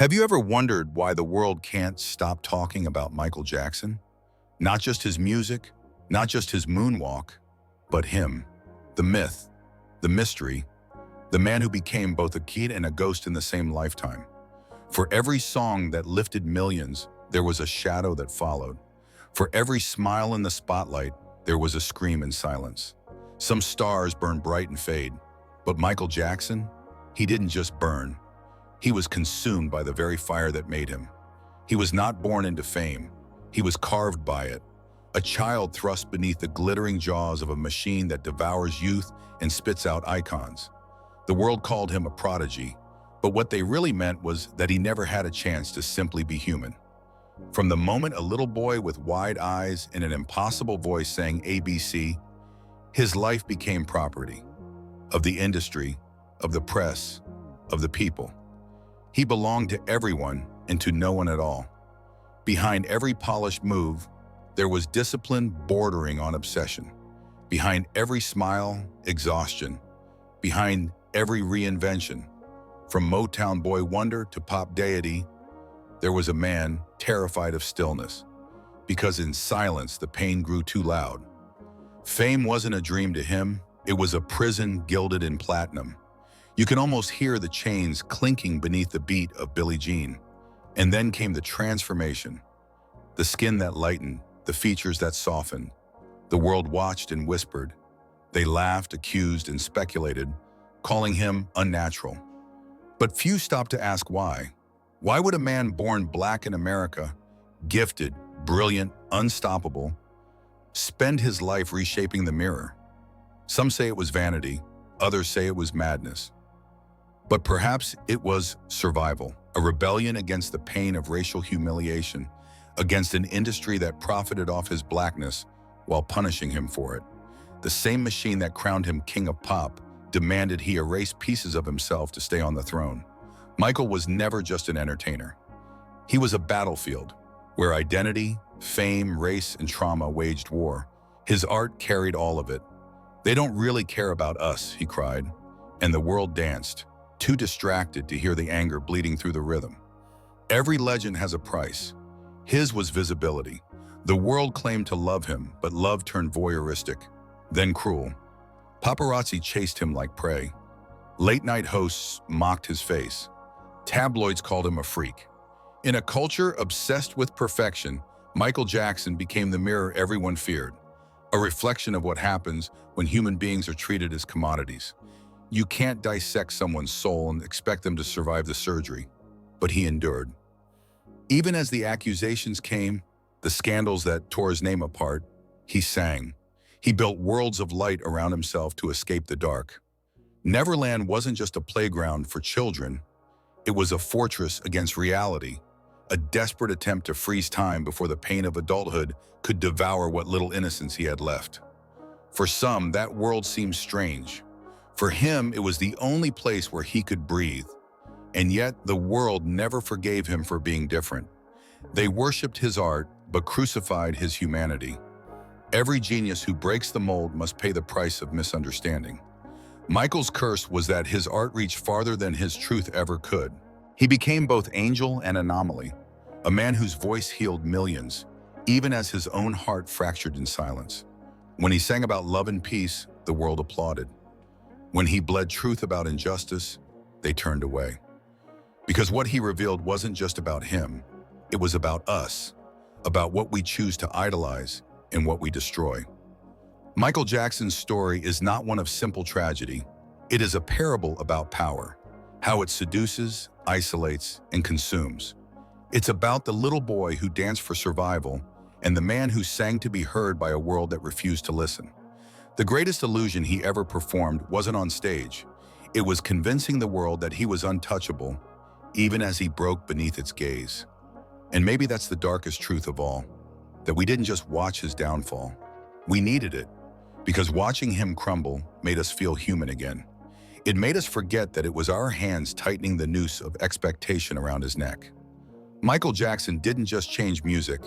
Have you ever wondered why the world can't stop talking about Michael Jackson? Not just his music, not just his moonwalk, but him. The myth, the mystery, the man who became both a kid and a ghost in the same lifetime. For every song that lifted millions, there was a shadow that followed. For every smile in the spotlight, there was a scream in silence. Some stars burn bright and fade, but Michael Jackson, he didn't just burn. He was consumed by the very fire that made him. He was not born into fame. He was carved by it. A child thrust beneath the glittering jaws of a machine that devours youth and spits out icons. The world called him a prodigy, but what they really meant was that he never had a chance to simply be human. From the moment a little boy with wide eyes and an impossible voice sang ABC, his life became property of the industry, of the press, of the people. He belonged to everyone and to no one at all. Behind every polished move, there was discipline bordering on obsession. Behind every smile, exhaustion. Behind every reinvention, from Motown boy wonder to pop deity, there was a man terrified of stillness, because in silence the pain grew too loud. Fame wasn't a dream to him, it was a prison gilded in platinum. You can almost hear the chains clinking beneath the beat of Billie Jean. And then came the transformation. The skin that lightened, the features that softened. The world watched and whispered. They laughed, accused, and speculated, calling him unnatural. But few stopped to ask why. Why would a man born black in America, gifted, brilliant, unstoppable, spend his life reshaping the mirror? Some say it was vanity, others say it was madness. But perhaps it was survival, a rebellion against the pain of racial humiliation, against an industry that profited off his blackness while punishing him for it. The same machine that crowned him king of pop demanded he erase pieces of himself to stay on the throne. Michael was never just an entertainer. He was a battlefield where identity, fame, race, and trauma waged war. His art carried all of it. "They don't really care about us," he cried, and the world danced, too distracted to hear the anger bleeding through the rhythm. Every legend has a price. His was visibility. The world claimed to love him, but love turned voyeuristic, then cruel. Paparazzi chased him like prey. Late-night hosts mocked his face. Tabloids called him a freak. In a culture obsessed with perfection, Michael Jackson became the mirror everyone feared, a reflection of what happens when human beings are treated as commodities. You can't dissect someone's soul and expect them to survive the surgery, but he endured. Even as the accusations came, the scandals that tore his name apart, he sang. He built worlds of light around himself to escape the dark. Neverland wasn't just a playground for children. It was a fortress against reality, a desperate attempt to freeze time before the pain of adulthood could devour what little innocence he had left. For some, that world seemed strange. For him, it was the only place where he could breathe. And yet, the world never forgave him for being different. They worshipped his art, but crucified his humanity. Every genius who breaks the mold must pay the price of misunderstanding. Michael's curse was that his art reached farther than his truth ever could. He became both angel and anomaly, a man whose voice healed millions, even as his own heart fractured in silence. When he sang about love and peace, the world applauded. When he bled truth about injustice, they turned away. Because what he revealed wasn't just about him, it was about us, about what we choose to idolize and what we destroy. Michael Jackson's story is not one of simple tragedy. It is a parable about power, how it seduces, isolates, and consumes. It's about the little boy who danced for survival and the man who sang to be heard by a world that refused to listen. The greatest illusion he ever performed wasn't on stage. It was convincing the world that he was untouchable, even as he broke beneath its gaze. And maybe that's the darkest truth of all, that we didn't just watch his downfall. We needed it, because watching him crumble made us feel human again. It made us forget that it was our hands tightening the noose of expectation around his neck. Michael Jackson didn't just change music,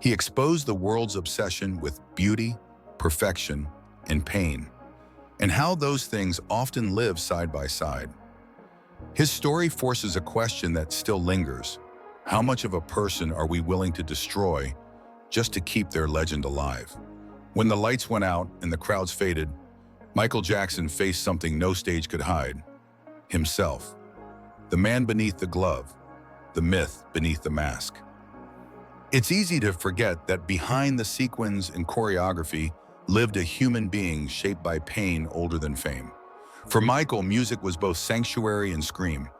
he exposed the world's obsession with beauty, perfection, and pain, and how those things often live side by side. His story forces a question that still lingers. How much of a person are we willing to destroy just to keep their legend alive? When the lights went out and the crowds faded, Michael Jackson faced something no stage could hide: himself. The man beneath the glove, the myth beneath the mask. It's easy to forget that behind the sequins and choreography lived a human being shaped by pain older than fame. For Michael, music was both sanctuary and scream,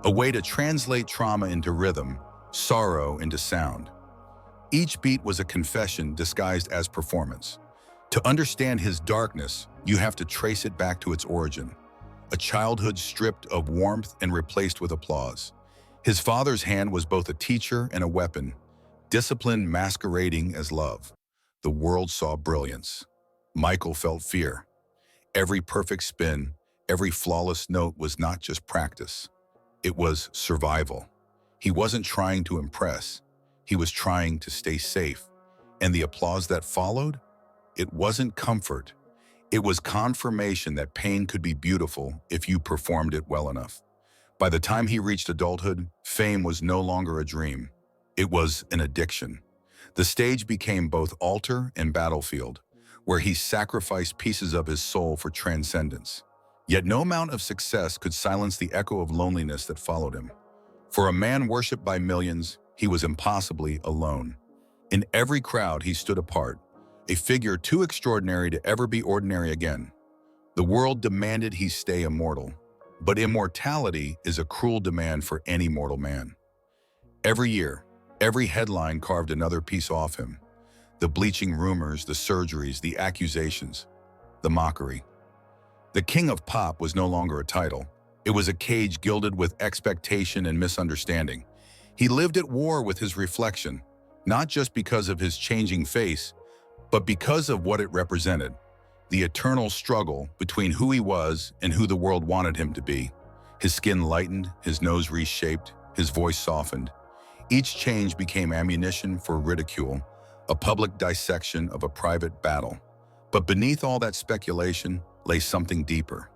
a way to translate trauma into rhythm, sorrow into sound. Each beat was a confession disguised as performance. To understand his darkness, you have to trace it back to its origin: a childhood stripped of warmth and replaced with applause. His father's hand was both a teacher and a weapon, discipline masquerading as love. The world saw brilliance. Michael felt fear. Every perfect spin, every flawless note was not just practice. It was survival. He wasn't trying to impress. He was trying to stay safe. And the applause that followed? It wasn't comfort. It was confirmation that pain could be beautiful if you performed it well enough. By the time he reached adulthood, fame was no longer a dream. It was an addiction. The stage became both altar and battlefield, where he sacrificed pieces of his soul for transcendence. Yet no amount of success could silence the echo of loneliness that followed him. For a man worshipped by millions, he was impossibly alone. In every crowd, he stood apart, a figure too extraordinary to ever be ordinary again. The world demanded he stay immortal, but immortality is a cruel demand for any mortal man. Every year, every headline carved another piece off him: the bleaching rumors, the surgeries, the accusations, the mockery. The king of pop was no longer a title. It was a cage gilded with expectation and misunderstanding. He lived at war with his reflection, not just because of his changing face, but because of what it represented: the eternal struggle between who he was and who the world wanted him to be. His skin lightened, his nose reshaped, his voice softened. Each change became ammunition for ridicule, a public dissection of a private battle. But beneath all that speculation lay something deeper: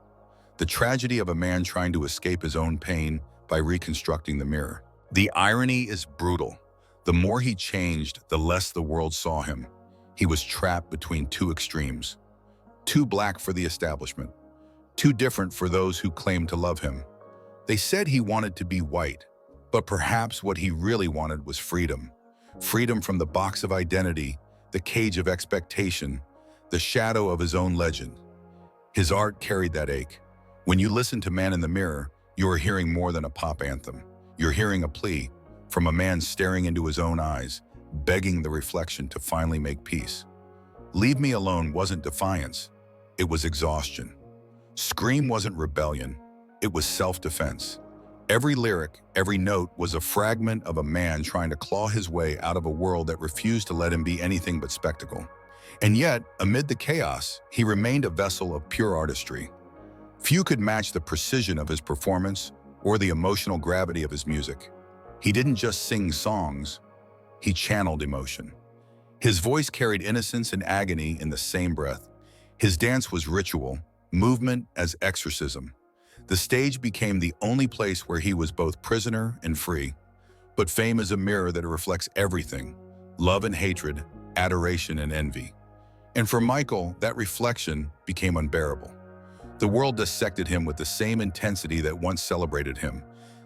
the tragedy of a man trying to escape his own pain by reconstructing the mirror. The irony is brutal. The more he changed, the less the world saw him. He was trapped between two extremes: too black for the establishment, too different for those who claimed to love him. They said he wanted to be white, but perhaps what he really wanted was freedom. Freedom from the box of identity, the cage of expectation, the shadow of his own legend. His art carried that ache. When you listen to Man in the Mirror, you are hearing more than a pop anthem. You're hearing a plea from a man staring into his own eyes, begging the reflection to finally make peace. Leave Me Alone wasn't defiance, it was exhaustion. Scream wasn't rebellion, it was self-defense. Every lyric, every note was a fragment of a man trying to claw his way out of a world that refused to let him be anything but spectacle. And yet, amid the chaos, he remained a vessel of pure artistry. Few could match the precision of his performance or the emotional gravity of his music. He didn't just sing songs, he channeled emotion. His voice carried innocence and agony in the same breath. His dance was ritual, movement as exorcism. The stage became the only place where he was both prisoner and free. But fame is a mirror that reflects everything: love and hatred, adoration and envy. And for Michael, that reflection became unbearable. The world dissected him with the same intensity that once celebrated him.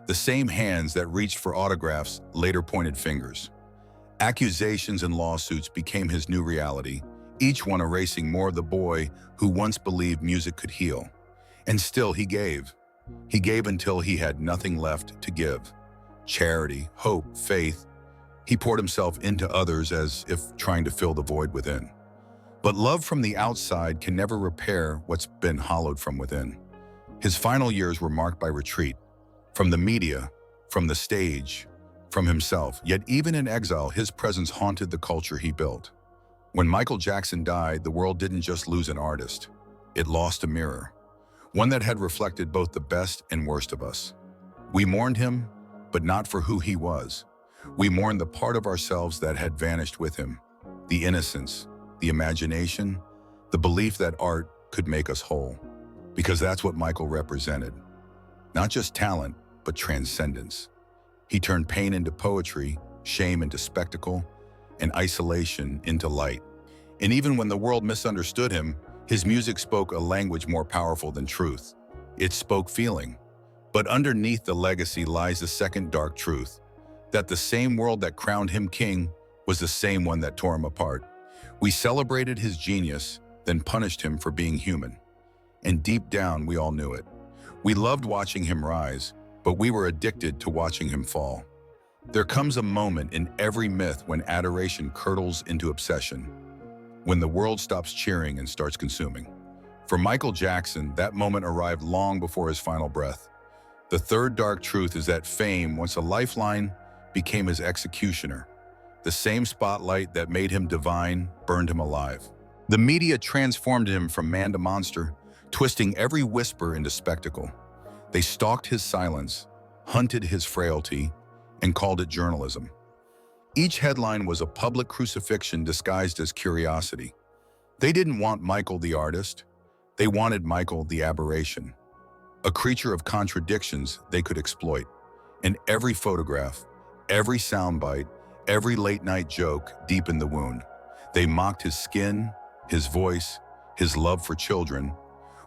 The same hands that reached for autographs later pointed fingers. Accusations and lawsuits became his new reality, each one erasing more of the boy who once believed music could heal. And still he gave. He gave until he had nothing left to give. Charity, hope, faith. He poured himself into others as if trying to fill the void within. But love from the outside can never repair what's been hollowed from within. His final years were marked by retreat. From the media, from the stage, from himself. Yet even in exile, his presence haunted the culture he built. When Michael Jackson died, the world didn't just lose an artist. It lost a mirror. One that had reflected both the best and worst of us. We mourned him, but not for who he was. We mourned the part of ourselves that had vanished with him. The innocence, the imagination, the belief that art could make us whole. Because that's what Michael represented. Not just talent, but transcendence. He turned pain into poetry, shame into spectacle, and isolation into light. And even when the world misunderstood him, his music spoke a language more powerful than truth. It spoke feeling. But underneath the legacy lies a second dark truth, that the same world that crowned him king was the same one that tore him apart. We celebrated his genius, then punished him for being human. And deep down, we all knew it. We loved watching him rise, but we were addicted to watching him fall. There comes a moment in every myth when adoration curdles into obsession, when the world stops cheering and starts consuming. For Michael Jackson, that moment arrived long before his final breath. The third dark truth is that fame, once a lifeline, became his executioner. The same spotlight that made him divine burned him alive. The media transformed him from man to monster, twisting every whisper into spectacle. They stalked his silence, hunted his frailty, and called it journalism. Each headline was a public crucifixion disguised as curiosity. They didn't want Michael the artist. They wanted Michael the aberration, a creature of contradictions they could exploit. And every photograph, every soundbite, every late-night joke deepened the wound. They mocked his skin, his voice, his love for children,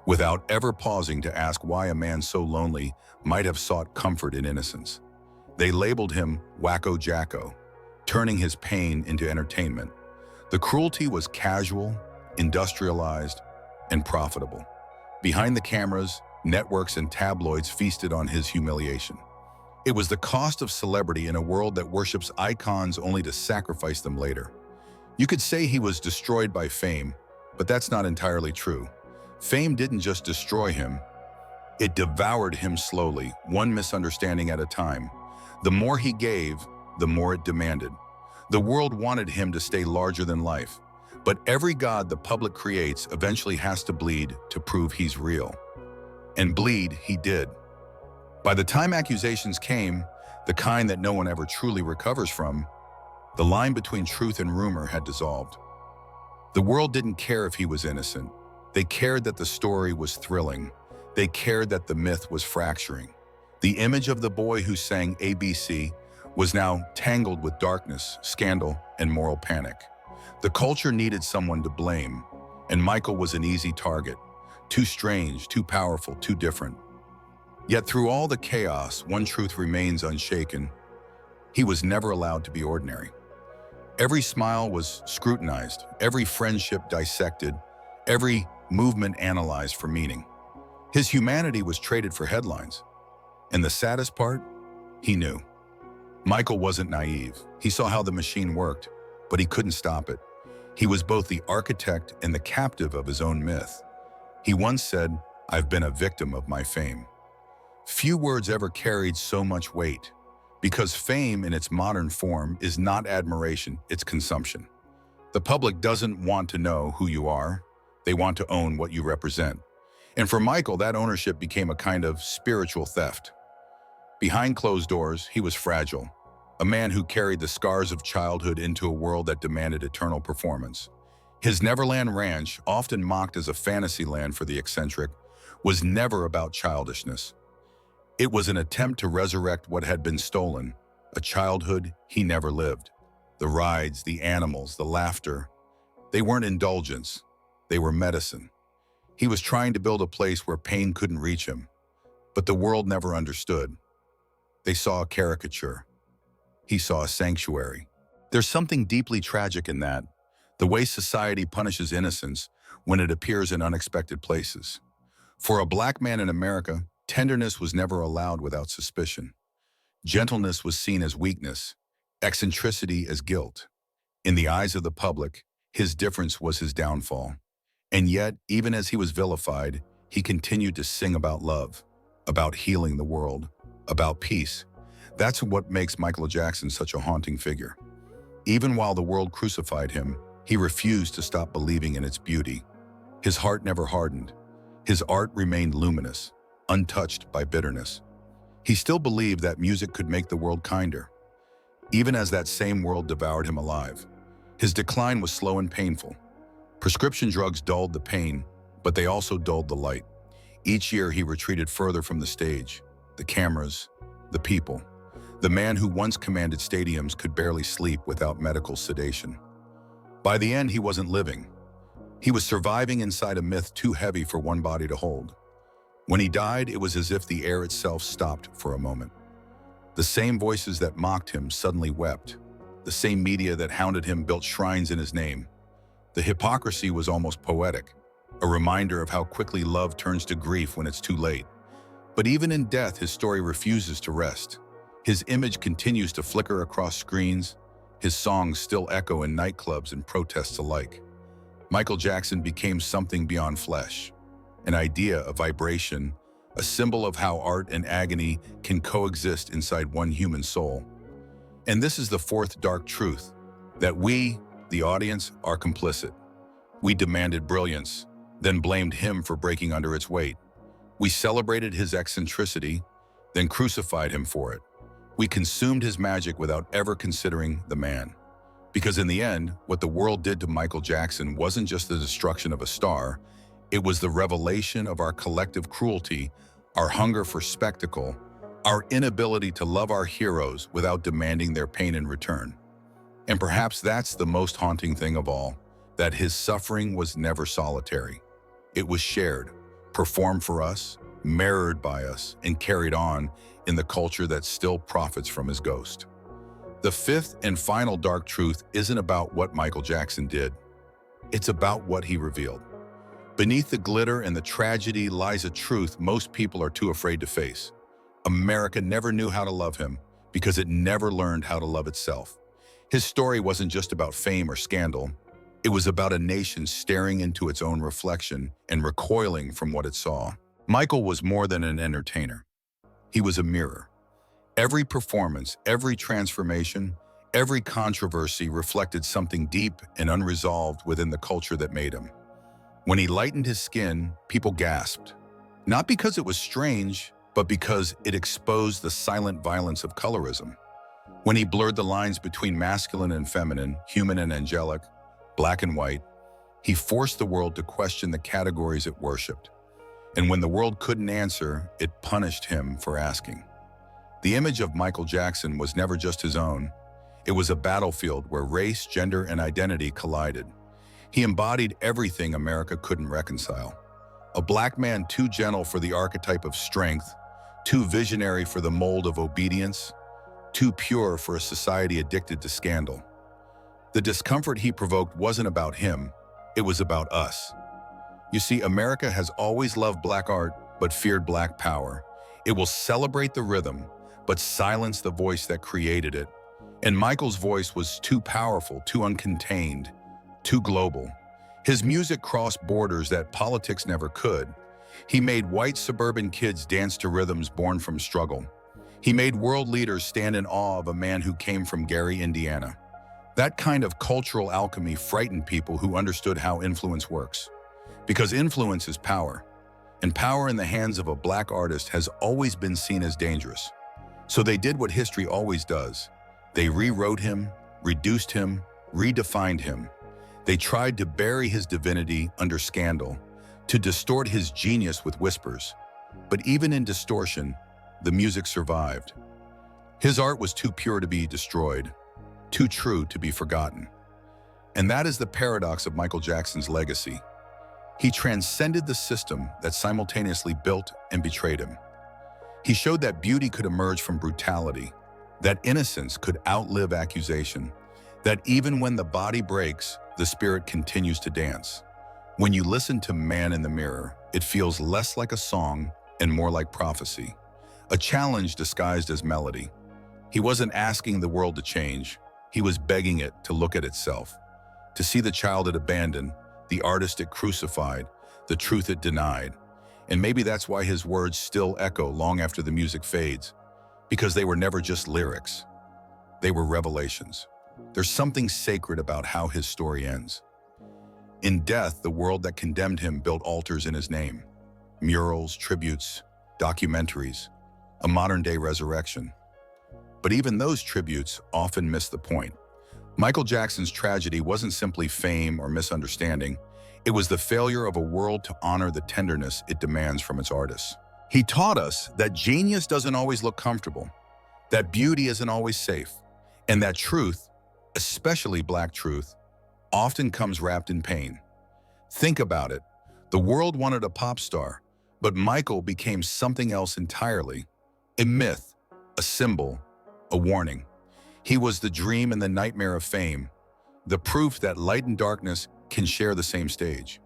without ever pausing to ask why a man so lonely might have sought comfort in innocence. They labeled him Wacko Jacko, turning his pain into entertainment. The cruelty was casual, industrialized, and profitable. Behind the cameras, networks and tabloids feasted on his humiliation. It was the cost of celebrity in a world that worships icons only to sacrifice them later. You could say he was destroyed by fame, but that's not entirely true. Fame didn't just destroy him, it devoured him slowly, one misunderstanding at a time. The more he gave, the more it demanded. The world wanted him to stay larger than life, but every god the public creates eventually has to bleed to prove he's real. And bleed he did. By the time accusations came, the kind that no one ever truly recovers from, the line between truth and rumor had dissolved. The world didn't care if he was innocent. They cared that the story was thrilling. They cared that the myth was fracturing. The image of the boy who sang ABC was now tangled with darkness, scandal, and moral panic. The culture needed someone to blame, and Michael was an easy target. Too strange, too powerful, too different. Yet through all the chaos, one truth remains unshaken. He was never allowed to be ordinary. Every smile was scrutinized, every friendship dissected, every movement analyzed for meaning. His humanity was traded for headlines. And the saddest part? He knew. Michael wasn't naive. He saw how the machine worked, but he couldn't stop it. He was both the architect and the captive of his own myth. He once said, "I've been a victim of my fame." Few words ever carried so much weight, because fame in its modern form is not admiration, it's consumption. The public doesn't want to know who you are. They want to own what you represent. And for Michael, that ownership became a kind of spiritual theft. Behind closed doors, he was fragile, a man who carried the scars of childhood into a world that demanded eternal performance. His Neverland Ranch, often mocked as a fantasy land for the eccentric, was never about childishness. It was an attempt to resurrect what had been stolen, a childhood he never lived. The rides, the animals, the laughter, they weren't indulgence, they were medicine. He was trying to build a place where pain couldn't reach him, but the world never understood. They saw a caricature. He saw a sanctuary. There's something deeply tragic in that, the way society punishes innocence when it appears in unexpected places. For a black man in America, tenderness was never allowed without suspicion. Gentleness was seen as weakness, eccentricity as guilt. In the eyes of the public, his difference was his downfall. And yet, even as he was vilified, he continued to sing about love, about healing the world, about peace. That's what makes Michael Jackson such a haunting figure. Even while the world crucified him, he refused to stop believing in its beauty. His heart never hardened. His art remained luminous, untouched by bitterness. He still believed that music could make the world kinder, even as that same world devoured him alive. His decline was slow and painful. Prescription drugs dulled the pain, but they also dulled the light. Each year he retreated further from the stage, the cameras, the people. The man who once commanded stadiums could barely sleep without medical sedation. By the end, he wasn't living. He was surviving inside a myth too heavy for one body to hold. When he died, it was as if the air itself stopped for a moment. The same voices that mocked him suddenly wept. The same media that hounded him built shrines in his name. The hypocrisy was almost poetic, a reminder of how quickly love turns to grief when it's too late. But even in death, his story refuses to rest. His image continues to flicker across screens. His songs still echo in nightclubs and protests alike. Michael Jackson became something beyond flesh, an idea, a vibration, a symbol of how art and agony can coexist inside one human soul. And this is the fourth dark truth, that we, the audience, are complicit. We demanded brilliance, then blamed him for breaking under its weight. We celebrated his eccentricity, then crucified him for it. We consumed his magic without ever considering the man. Because in the end, what the world did to Michael Jackson wasn't just the destruction of a star, it was the revelation of our collective cruelty, our hunger for spectacle, our inability to love our heroes without demanding their pain in return. And perhaps that's the most haunting thing of all, that his suffering was never solitary. It was shared, performed for us, mirrored by us, and carried on in the culture that still profits from his ghost. The fifth and final dark truth isn't about what Michael Jackson did. It's about what he revealed. Beneath the glitter and the tragedy lies a truth most people are too afraid to face. America never knew how to love him because it never learned how to love itself. His story wasn't just about fame or scandal. It was about a nation staring into its own reflection and recoiling from what it saw. Michael was more than an entertainer. He was a mirror. Every performance, every transformation, every controversy reflected something deep and unresolved within the culture that made him. When he lightened his skin, people gasped. Not because it was strange, but because it exposed the silent violence of colorism. When he blurred the lines between masculine and feminine, human and angelic, black and white, he forced the world to question the categories it worshipped. And when the world couldn't answer, it punished him for asking. The image of Michael Jackson was never just his own. It was a battlefield where race, gender, and identity collided. He embodied everything America couldn't reconcile. A black man too gentle for the archetype of strength, too visionary for the mold of obedience, too pure for a society addicted to scandal. The discomfort he provoked wasn't about him, it was about us. You see, America has always loved black art, but feared black power. It will celebrate the rhythm, but silence the voice that created it. And Michael's voice was too powerful, too uncontained, too global. His music crossed borders that politics never could. He made white suburban kids dance to rhythms born from struggle. He made world leaders stand in awe of a man who came from Gary, Indiana. That kind of cultural alchemy frightened people who understood how influence works. Because influence is power, and power in the hands of a black artist has always been seen as dangerous. So they did what history always does. They rewrote him, reduced him, redefined him. They tried to bury his divinity under scandal, to distort his genius with whispers. But even in distortion, the music survived. His art was too pure to be destroyed, too true to be forgotten. And that is the paradox of Michael Jackson's legacy. He transcended the system that simultaneously built and betrayed him. He showed that beauty could emerge from brutality, that innocence could outlive accusation, that even when the body breaks, the spirit continues to dance. When you listen to Man in the Mirror, it feels less like a song and more like prophecy, a challenge disguised as melody. He wasn't asking the world to change, he was begging it to look at itself, to see the child it abandoned, the artist it crucified, the truth it denied. And maybe that's why his words still echo long after the music fades, because they were never just lyrics. They were revelations. There's something sacred about how his story ends. In death, the world that condemned him built altars in his name. Murals, tributes, documentaries, a modern-day resurrection. But even those tributes often miss the point. Michael Jackson's tragedy wasn't simply fame or misunderstanding. It was the failure of a world to honor the tenderness it demands from its artists. He taught us that genius doesn't always look comfortable, that beauty isn't always safe, and that truth, especially Black truth, often comes wrapped in pain. Think about it. The world wanted a pop star, but Michael became something else entirely. A myth, a symbol, a warning. He was the dream and the nightmare of fame, the proof that light and darkness can share the same stage.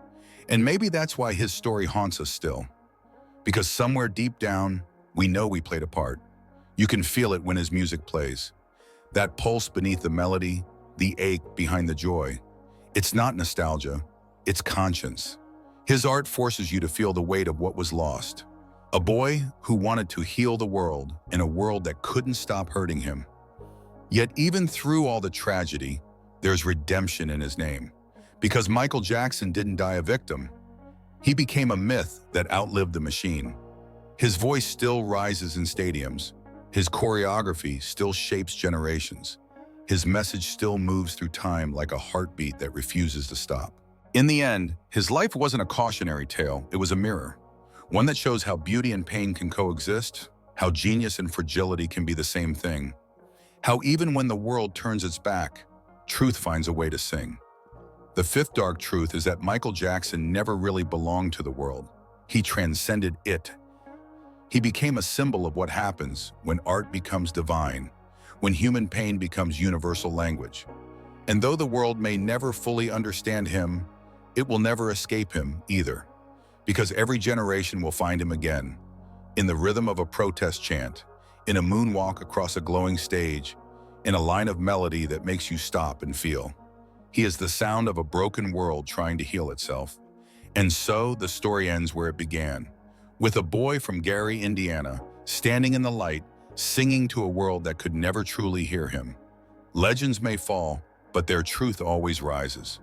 And maybe that's why his story haunts us still. Because somewhere deep down, we know we played a part. You can feel it when his music plays. That pulse beneath the melody, the ache behind the joy. It's not nostalgia, it's conscience. His art forces you to feel the weight of what was lost. A boy who wanted to heal the world in a world that couldn't stop hurting him. Yet even through all the tragedy, there's redemption in his name. Because Michael Jackson didn't die a victim. He became a myth that outlived the machine. His voice still rises in stadiums. His choreography still shapes generations. His message still moves through time like a heartbeat that refuses to stop. In the end, his life wasn't a cautionary tale, it was a mirror. One that shows how beauty and pain can coexist, how genius and fragility can be the same thing, how even when the world turns its back, truth finds a way to sing. The fifth dark truth is that Michael Jackson never really belonged to the world. He transcended it. He became a symbol of what happens when art becomes divine, when human pain becomes universal language. And though the world may never fully understand him, it will never escape him either. Because every generation will find him again, in the rhythm of a protest chant, in a moonwalk across a glowing stage, in a line of melody that makes you stop and feel. He is the sound of a broken world trying to heal itself. And so the story ends where it began, with a boy from Gary, Indiana, standing in the light, singing to a world that could never truly hear him. Legends may fall, but their truth always rises.